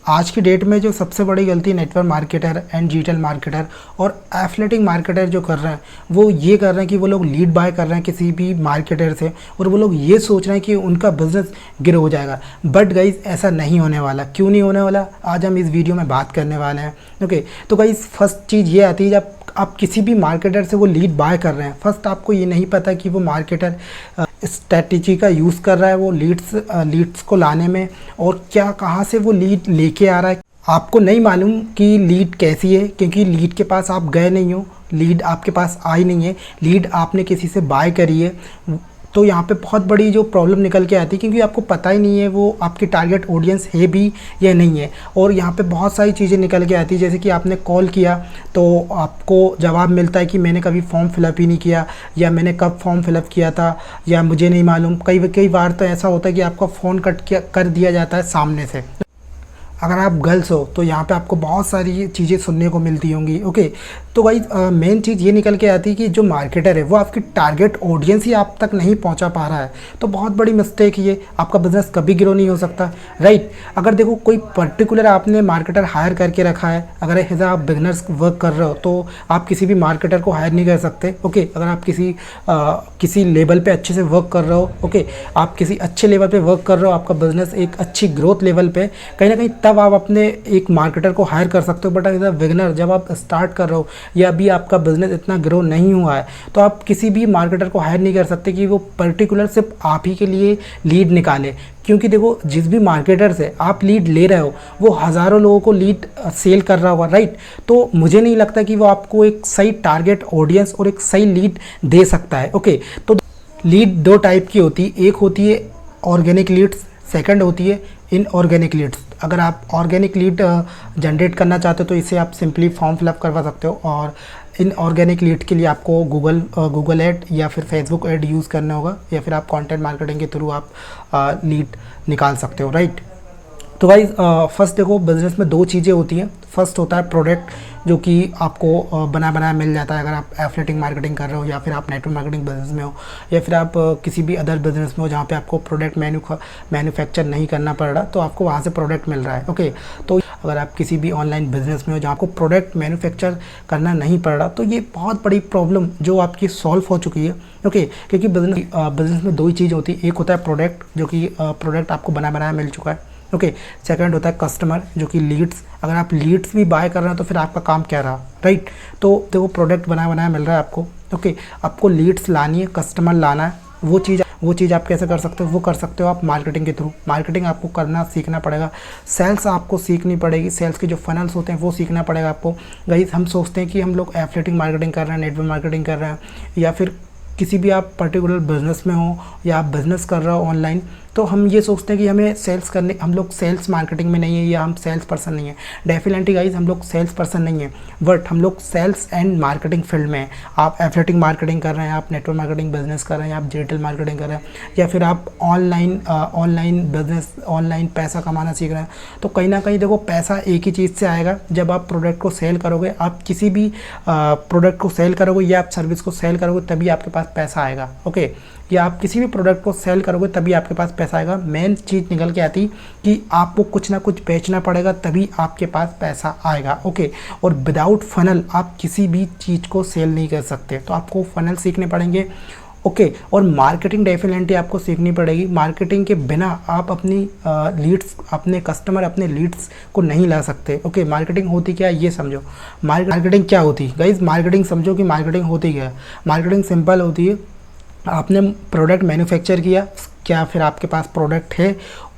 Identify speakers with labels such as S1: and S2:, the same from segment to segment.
S1: आज की डेट में जो सबसे बड़ी गलती network marketer and digital marketer और एफिलिएटिंग मार्केटर जो कर रहे हैं वो ये कर रहे हैं कि वो लोग लीड बाय कर रहे हैं किसी भी मार्केटर से और वो लोग ये सोच रहे हैं कि उनका बिजनेस ग्रो हो जाएगा। बट गाइज ऐसा नहीं होने वाला। क्यों नहीं होने वाला, आज हम इस वीडियो में बात करने वाले हैं। ओके, तो गाइज फर्स्ट चीज़ ये आती है, जब आप किसी भी मार्केटर से वो लीड बाय कर रहे हैं, फर्स्ट आपको ये नहीं पता कि वो मार्केटर स्ट्रैटेजी का यूज़ कर रहा है वो लीड्स को लाने में, और क्या कहाँ से वो लीड लेके आ रहा है। आपको नहीं मालूम कि लीड कैसी है, क्योंकि लीड के पास आप गए नहीं हो, लीड आपके पास आई नहीं है, लीड आपने किसी से बाय करी है। तो यहाँ पे बहुत बड़ी जो प्रॉब्लम निकल के आती है, क्योंकि आपको पता ही नहीं है वो आपकी टारगेट ऑडियंस है भी या नहीं है। और यहाँ पे बहुत सारी चीज़ें निकल के आती है, जैसे कि आपने कॉल किया तो आपको जवाब मिलता है कि मैंने कभी फॉर्म फिलअप ही नहीं किया, या मैंने कब फॉर्म फिलअप किया था, या मुझे नहीं मालूम। कई बार तो ऐसा होता है कि आपका फ़ोन कर दिया जाता है सामने से। अगर आप गर्ल्स हो तो यहाँ पे आपको बहुत सारी चीज़ें सुनने को मिलती होंगी। ओके, तो भाई मेन चीज़ ये निकल के आती है कि जो मार्केटर है वो आपकी टारगेट ऑडियंस ही आप तक नहीं पहुँचा पा रहा है, तो बहुत बड़ी मिस्टेक ये, आपका बिजनेस कभी ग्रो नहीं हो सकता, राइट। अगर देखो कोई पर्टिकुलर आपने मार्केटर हायर करके रखा है, अगर एज आप बिगनर्स वर्क कर रहे हो तो आप किसी भी मार्केटर को हायर नहीं कर सकते। ओके, अगर आप किसी लेवल पे अच्छे से वर्क कर रहे हो, ओके, आप किसी अच्छे लेवल पे वर्क कर रहे हो, आपका बिजनेस एक अच्छी ग्रोथ लेवल पे, कहीं ना कहीं तब आप अपने एक मार्केटर को हायर कर सकते हो। बट एज अ बिगनर जब आप स्टार्ट कर रहे हो या अभी आपका बिजनेस इतना ग्रो नहीं हुआ है, तो आप किसी भी मार्केटर को हायर नहीं कर सकते कि वो पर्टिकुलर सिर्फ आप ही के लिए लीड निकाले। क्योंकि देखो जिस भी मार्केटर से आप लीड ले रहे हो वो हज़ारों लोगों को लीड सेल कर रहा होगा, राइट। तो मुझे नहीं लगता कि वो आपको एक सही टारगेट ऑडियंस और एक सही लीड दे सकता है। ओके, तो लीड दो टाइप की होती है, एक होती है ऑर्गेनिक लीड्स, सेकंड होती है इनऑर्गेनिक लीड्स। अगर आप ऑर्गेनिक लीड जनरेट करना चाहते हो तो इसे आप सिंपली फॉर्म फिलअप करवा सकते हो, और इनऑर्गेनिक लीड के लिए आपको गूगल ऐड या फिर फेसबुक ऐड यूज़ करना होगा, या फिर आप कंटेंट मार्केटिंग के थ्रू आप लीड निकाल सकते हो, राइट। तो भाई फर्स्ट देखो बिज़नेस में दो चीज़ें होती हैं। फर्स्ट होता है प्रोडक्ट, जो कि आपको बनाया मिल जाता है अगर आप एफिलिएटिंग मार्केटिंग कर रहे हो, या फिर आप नेटवर्क मार्केटिंग बिजनेस में हो, या फिर आप किसी भी अदर बिजनेस में हो जहाँ पे आपको प्रोडक्ट मैन्युफैक्चर नहीं करना पड़ रहा, तो आपको वहाँ से प्रोडक्ट मिल रहा है। ओके, तो अगर आप किसी भी ऑनलाइन बिजनेस में हो जहाँ आपको प्रोडक्ट मैन्युफैक्चर करना नहीं पड़ रहा, तो ये बहुत बड़ी प्रॉब्लम जो आपकी सॉल्व हो चुकी है। ओके, क्योंकि बिजनेस में दो ही चीज़ होती है, एक होता है प्रोडक्ट, जो कि प्रोडक्ट आपको बनाया मिल चुका है। ओके, सेकंड होता है कस्टमर, जो कि लीड्स। अगर आप लीड्स भी बाय कर रहे हैं तो फिर आपका काम क्या रहा, राइट। तो देखो प्रोडक्ट बनाया मिल रहा है आपको। ओके, आपको लीड्स लानी है, कस्टमर लाना है। वो चीज़ आप कैसे कर सकते हो, वो कर सकते हो आप मार्केटिंग के थ्रू। मार्केटिंग आपको करना सीखना पड़ेगा, सेल्स आपको सीखनी पड़ेगी, सेल्स के जो फनल्स होते हैं वो सीखना पड़ेगा आपको। गाइस हम सोचते हैं कि हम लोग एफिलिएटिंग मार्केटिंग कर रहे हैं, नेटवर्क मार्केटिंग कर रहे हैं, या फिर किसी भी आप पर्टिकुलर बिजनेस में हो या आप बिज़नेस कर रहे हो ऑनलाइन, तो हम ये सोचते हैं कि हमें सेल्स करने, हम लोग सेल्स मार्केटिंग में नहीं है, या हम सेल्स पर्सन नहीं है। डेफिनेटली गाइज हम लोग सेल्स पर्सन नहीं है, बट हम लोग सेल्स एंड मार्केटिंग फील्ड में हैं। आप एफिलिएटिंग मार्केटिंग कर रहे हैं, आप नेटवर्क मार्केटिंग बिजनेस कर रहे हैं, आप डिजिटल मार्केटिंग कर रहे हैं, या फिर आप ऑनलाइन बिजनेस, ऑनलाइन पैसा कमाना सीख रहे हैं, तो कहीं ना कहीं देखो पैसा एक ही चीज़ से आएगा, जब आप प्रोडक्ट को सेल करोगे। आप किसी भी प्रोडक्ट को सेल करोगे या आप सर्विस को सेल करोगे तभी आपके पास पैसा आएगा। ओके, या आप किसी भी प्रोडक्ट को सेल करोगे तभी आपके पास पैसा आएगा। मेन चीज़ निकल के आती कि आपको कुछ ना कुछ बेचना पड़ेगा तभी आपके पास पैसा आएगा। ओके, और विदाउट फनल आप किसी भी चीज़ को सेल नहीं कर सकते, तो आपको फनल सीखने पड़ेंगे। ओके, और मार्केटिंग डेफिनेटली आपको सीखनी पड़ेगी। मार्केटिंग के बिना आप अपनी लीड्स, अपने कस्टमर, अपने लीड्स को नहीं ला सकते। ओके, मार्केटिंग होती क्या है ये समझो। मार्केटिंग क्या होती है गाइज, मार्केटिंग समझो कि मार्केटिंग होती क्या है। मार्केटिंग सिंपल होती है, आपने प्रोडक्ट मैन्युफैक्चर किया, क्या फिर आपके पास प्रोडक्ट है,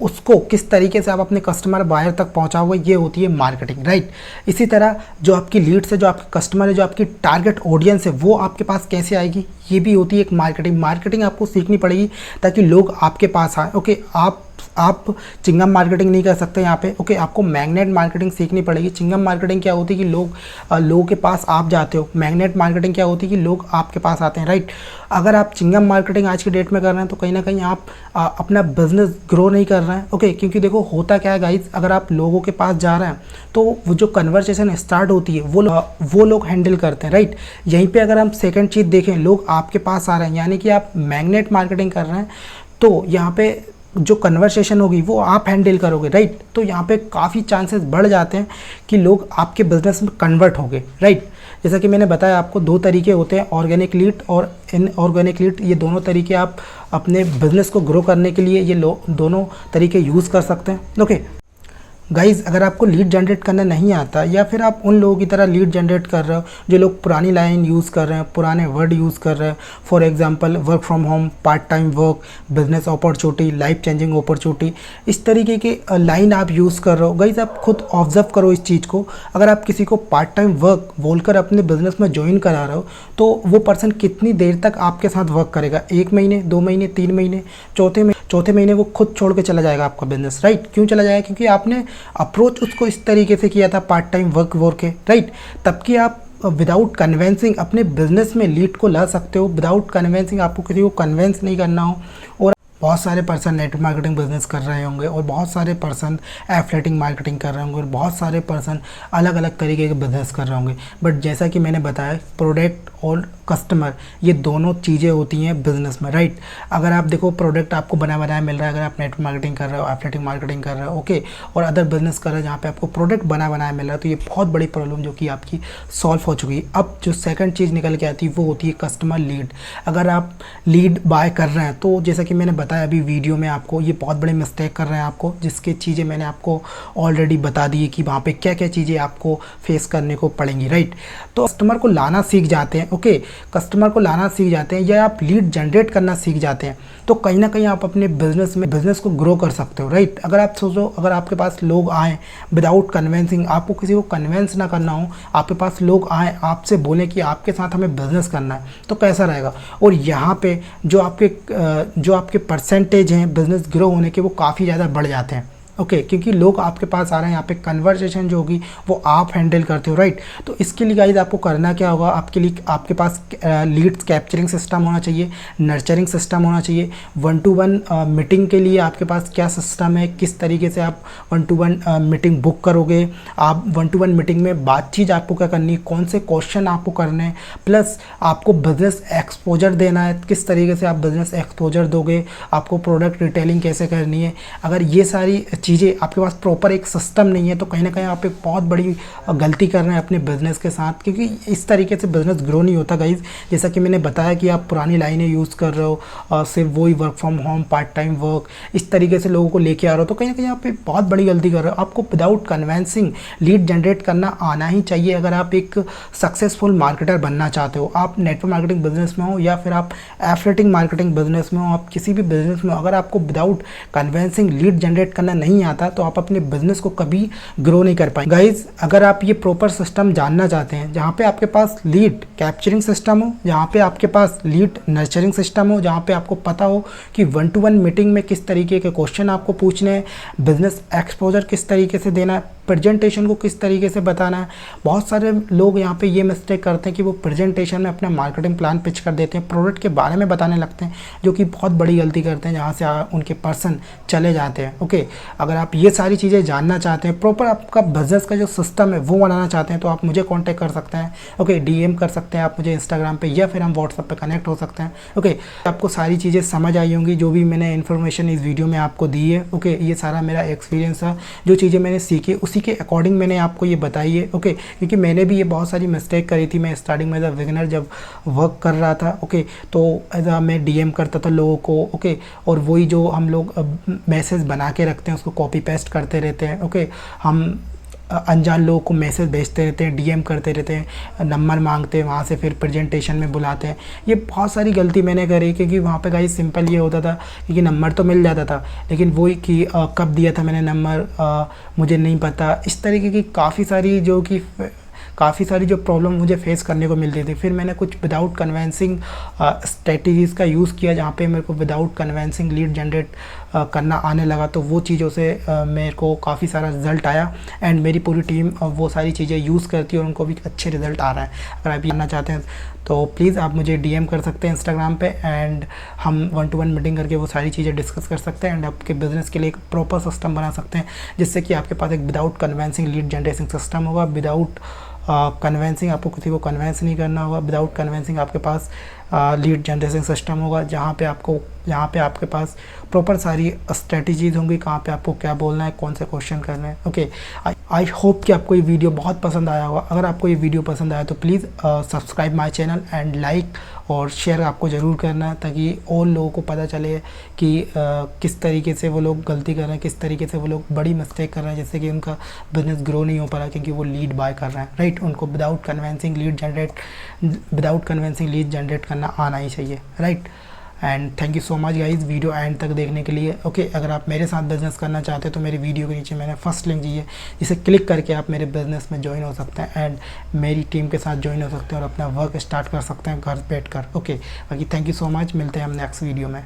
S1: उसको किस तरीके से आप अपने कस्टमर बायर तक पहुंचाओगे, ये होती है मार्केटिंग, राइट। इसी तरह जो आपकी लीड्स है, जो आपके कस्टमर है, जो आपकी टारगेट ऑडियंस है, वो आपके पास कैसे आएगी, ये भी होती है एक मार्केटिंग। मार्केटिंग आपको सीखनी पड़ेगी ताकि लोग आपके पास आए। ओके, आप चिंगम मार्केटिंग नहीं कर सकते यहाँ पे। ओके, आपको मैग्नेट मार्केटिंग सीखनी पड़ेगी। चिंगम मार्केटिंग क्या होती है कि लोगों के पास आप जाते हो। मैग्नेट मार्केटिंग क्या होती है कि लोग आपके पास आते हैं, राइट। अगर आप चिंगम मार्केटिंग आज की डेट में कर रहे हैं तो कहीं ना कहीं आप अपना बिजनेस ग्रो नहीं कर रहे हैं। ओके, क्योंकि देखो होता क्या है गाइज, अगर आप लोगों के पास जा रहे हैं तो वो जो कन्वर्सेशन स्टार्ट होती है वो लोग हैंडल करते हैं, राइट। यहीं पे अगर हम सेकंड चीज़ देखें, लोग आपके पास आ रहे हैं, यानी कि आप मैग्नेट मार्केटिंग कर रहे हैं, तो यहाँ पे जो कन्वर्सेशन होगी वो आप हैंडल करोगे, राइट। तो यहाँ पे काफ़ी चांसेस बढ़ जाते हैं कि लोग आपके बिजनेस में कन्वर्ट होंगे, राइट। जैसा कि मैंने बताया आपको 2 तरीके होते हैं, ऑर्गेनिक लीड और इनऑर्गेनिक लीड। ये दोनों तरीके आप अपने बिजनेस को ग्रो करने के लिए ये दोनों तरीके यूज़ कर सकते हैं। ओके गाइज़, अगर आपको लीड जनरेट करना नहीं आता या फिर आप उन लोगों की तरह लीड जनरेट कर रहे हो जो लोग पुरानी लाइन यूज़ कर रहे हैं, पुराने वर्ड यूज़ कर रहे हैं, for example work from home, part time work, business opportunity, life changing opportunity, इस तरीके के लाइन आप यूज़ कर रहे हो, गाइज़ आप खुद ऑब्जर्व करो इस चीज़ को। अगर आप किसी को पार्ट टाइम वर्क बोलकर अपने बिजनेस में ज्वाइन करा रहे हो तो वो पर्सन कितनी देर तक आपके साथ वर्क करेगा? 1 महीने, 2 महीने, 3 महीने, चौथे महीने वो खुद छोड़ के चला जाएगा आपका बिजनेस, राइट। क्यों चला जाएगा? क्योंकि आपने अप्रोच उसको इस तरीके से किया था, पार्ट टाइम वर्क के, राइट। तब कि आप विदाउट कन्वेंसिंग अपने बिजनेस में लीड को ला सकते हो। विदाउट कन्वेंसिंग आपको किसी को कन्वेंस नहीं करना हो। और बहुत सारे पर्सन नेटवर्क मार्केटिंग बिजनेस कर रहे होंगे और बहुत सारे पर्सन एफिलिएटिंग मार्केटिंग कर रहे होंगे और बहुत सारे पर्सन अलग अलग तरीके के बिजनेस कर रहे होंगे। बट जैसा कि मैंने बताया, प्रोडक्ट और कस्टमर ये दोनों चीज़ें होती हैं बिजनेस में, राइट। अगर आप देखो प्रोडक्ट आपको बना बनाया मिल रहा है, अगर आप नेटवर्क मार्केटिंग कर रहे हो, एफिलिएटिंग मार्केटिंग कर रहे हो, ओके, और अदर बिजनेस कर रहे हो जहाँ पे आपको प्रोडक्ट बना बनाया मिल रहा है, तो ये बहुत बड़ी प्रॉब्लम जो कि आपकी सॉल्व हो चुकी है। अब जो सेकंड चीज़ निकल के आती है वो होती है कस्टमर लीड। अगर आप लीड बाय कर रहे हैं तो जैसा कि मैंने बताया अभी वीडियो में आपको, ये बहुत बड़ी मिस्टेक कर रहे हैं आपको, जिसकी चीज़ें मैंने आपको ऑलरेडी बता दी है कि वहाँ पे क्या क्या चीज़ें आपको फेस करने को पड़ेंगी, राइट। तो कस्टमर को लाना सीख जाते हैं, ओके, कस्टमर को लाना सीख जाते हैं या आप लीड जनरेट करना सीख जाते हैं तो कहीं ना कहीं आप अपने बिजनेस को ग्रो कर सकते हो, राइट। अगर आप सोचो, अगर आपके पास लोग आएँ विदाउट कन्वेंसिंग, आपको किसी को कन्वेंस ना करना हो, आपके पास लोग आएँ आपसे बोलें कि आपके साथ हमें बिजनेस करना है, तो कैसा रहेगा। और यहाँ पे जो आपके परसेंटेज हैं बिजनेस ग्रो होने के वो काफ़ी ज़्यादा बढ़ जाते हैं, ओके, क्योंकि लोग आपके पास आ रहे हैं, यहाँ पे कन्वर्सेशन जो होगी वो आप हैंडल करते हो, राइट। तो इसके लिए गाइस आपको करना क्या होगा, आपके पास लीड्स कैप्चरिंग सिस्टम होना चाहिए, नर्चरिंग सिस्टम होना चाहिए। 1-to-1 मीटिंग के लिए आपके पास क्या सिस्टम है, किस तरीके से आप 1-to-1 मीटिंग बुक करोगे, आप 1-to-1 मीटिंग में बातचीत आपको क्या करनी है, कौन से क्वेश्चन आपको करने हैं, प्लस आपको बिजनेस एक्सपोजर देना है, किस तरीके से आप बिजनेस एक्सपोजर दोगे, आपको प्रोडक्ट रिटेलिंग कैसे करनी है। अगर ये सारी चीज़ें आपके पास प्रॉपर एक सिस्टम नहीं है तो कहीं ना कहीं आप एक बहुत बड़ी गलती कर रहे हैं अपने बिजनेस के साथ, क्योंकि इस तरीके से बिजनेस ग्रो नहीं होता गाइज। जैसा कि मैंने बताया कि आप पुरानी लाइनें यूज़ कर रहे हो, सिर्फ वही work from home, part time work, इस तरीके से लोगों को लेके आ रहे हो तो कहीं ना कहीं आप एक बहुत बड़ी गलती कर रहे हो। आपको विदाउट कन्वेंसिंग लीड जनरेट करना आना ही चाहिए अगर आप एक सक्सेसफुल मार्केटर बनना चाहते हो। आप नेटवर्क मार्केटिंग बिजनेस में हो या फिर आप एफिलिएटिंग मार्केटिंग बिजनेस में हो, आप किसी भी बिजनेस में, अगर आपको विदाउट कन्वेंसिंग लीड जनरेट करना नहीं आता तो आप अपने बिजनेस को कभी ग्रो नहीं कर पाएंगे। गाइज, अगर आप ये प्रॉपर सिस्टम जानना चाहते हैं जहाँ पे आपके पास लीड कैप्चरिंग सिस्टम हो, जहाँ पे आपके पास लीड नर्चरिंग सिस्टम हो, जहाँ पे आपको पता हो कि 1-to-1 मीटिंग में किस तरीके के क्वेश्चन आपको पूछने हैं, बिजनेस एक्सपोजर किस तरीके से देना है, प्रेजेंटेशन को किस तरीके से बताना है। बहुत सारे लोग यहाँ पे ये मिस्टेक करते हैं कि वो प्रेजेंटेशन में अपना मार्केटिंग प्लान पिच कर देते हैं, प्रोडक्ट के बारे में बताने लगते हैं, जो कि बहुत बड़ी गलती करते हैं, जहाँ से उनके पर्सन चले जाते हैं, ओके। अगर आप ये सारी चीज़ें जानना चाहते हैं, प्रॉपर आपका बिजनेस का जो सिस्टम है वो बनाना चाहते हैं तो आप मुझे कॉन्टैक्ट कर सकते हैं, ओके, DM कर सकते हैं आप मुझे इंस्टाग्राम पे या फिर हम व्हाट्सएप पे कनेक्ट हो सकते हैं, ओके। आपको सारी चीज़ें समझ आई होंगी जो भी मैंने इन्फॉर्मेशन इस वीडियो में आपको दी है, ओके। ये सारा मेरा एक्सपीरियंस था, जो चीज़ें मैंने सीखी उसी के अकॉर्डिंग मैंने आपको ये बताई है, ओके। क्योंकि मैंने भी ये बहुत सारी मिस्टेक करी थी। मैं स्टार्टिंग में एज अ बिगिनर जब वर्क कर रहा था, ओके, तो एज अ मैं DM करता था लोगों को, ओके, और वही जो हम लोग मैसेज बना के रखते हैं उसको कॉपी पेस्ट करते रहते हैं, ओके। हम अनजान लोगों को मैसेज भेजते रहते हैं, DM करते रहते हैं, नंबर मांगते हैं, वहाँ से फिर प्रेजेंटेशन में बुलाते हैं। ये बहुत सारी गलती मैंने करी क्योंकि वहाँ पे गाइस सिंपल ये होता था क्योंकि नंबर तो मिल जाता था लेकिन वही कि कब दिया था मैंने नंबर मुझे नहीं पता। इस तरीके की काफ़ी सारी जो प्रॉब्लम मुझे फेस करने को मिलती थी। फिर मैंने कुछ विदाउट कन्वेंसिंग स्ट्रेटजीज़ का यूज़ किया जहाँ पे मेरे को विदाउट कन्वेंसिंग लीड जनरेट करना आने लगा, तो वो चीज़ों से मेरे को काफ़ी सारा रिजल्ट आया एंड मेरी पूरी टीम वो सारी चीज़ें यूज़ करती है और उनको भी अच्छे रिजल्ट आ रहा है। अगर आप जानना चाहते हैं तो प्लीज़ आप मुझे DM कर सकते हैं इंस्टाग्राम पे एंड हम 1-to-1 मीटिंग करके वो सारी चीज़ें डिस्कस कर सकते हैं एंड आपके बिज़नेस के लिए एक प्रॉपर सिस्टम बना सकते हैं जिससे कि आपके पास एक without convincing lead generation system होगा। विदाउट कन्वेंसिंग आपको किसी को कन्वेंस नहीं करना होगा। विदाउट कन्वेंसिंग आपके पास लीड जनरेशन सिस्टम होगा, जहाँ पे आपके पास प्रॉपर सारी स्ट्रेटजीज होंगी, कहाँ पे आपको क्या बोलना है, कौन से क्वेश्चन करने हैं। ओके, आई होप कि आपको ये वीडियो बहुत पसंद आया होगा। अगर आपको ये वीडियो पसंद आया तो please subscribe my channel and like और शेयर आपको ज़रूर करना है, ताकि और लोगों को पता चले कि किस तरीके से वो लोग गलती कर रहे हैं, किस तरीके से वो लोग बड़ी मिस्टेक कर रहे हैं, जिससे कि उनका बिजनेस ग्रो नहीं हो पा रहा क्योंकि वो लीड बाय कर रहे हैं, राइट। उनको विदाउट कन्विंसिंग लीड जनरेट करना आना ही चाहिए, right. And thank you so much guys video and तक देखने के लिए। ओके, अगर आप मेरे साथ बिजनेस करना चाहते हैं तो मेरी वीडियो के नीचे मैंने फर्स्ट लिंक दी है, इसे क्लिक करके आप मेरे बिजनेस में ज्वाइन हो सकते हैं एंड मेरी टीम के साथ ज्वाइन हो सकते हैं और अपना वर्क स्टार्ट कर सकते हैं घर बैठ कर। ओके, बाकी थैंक यू सो मच, मिलते हैं हम नेक्स्ट वीडियो में।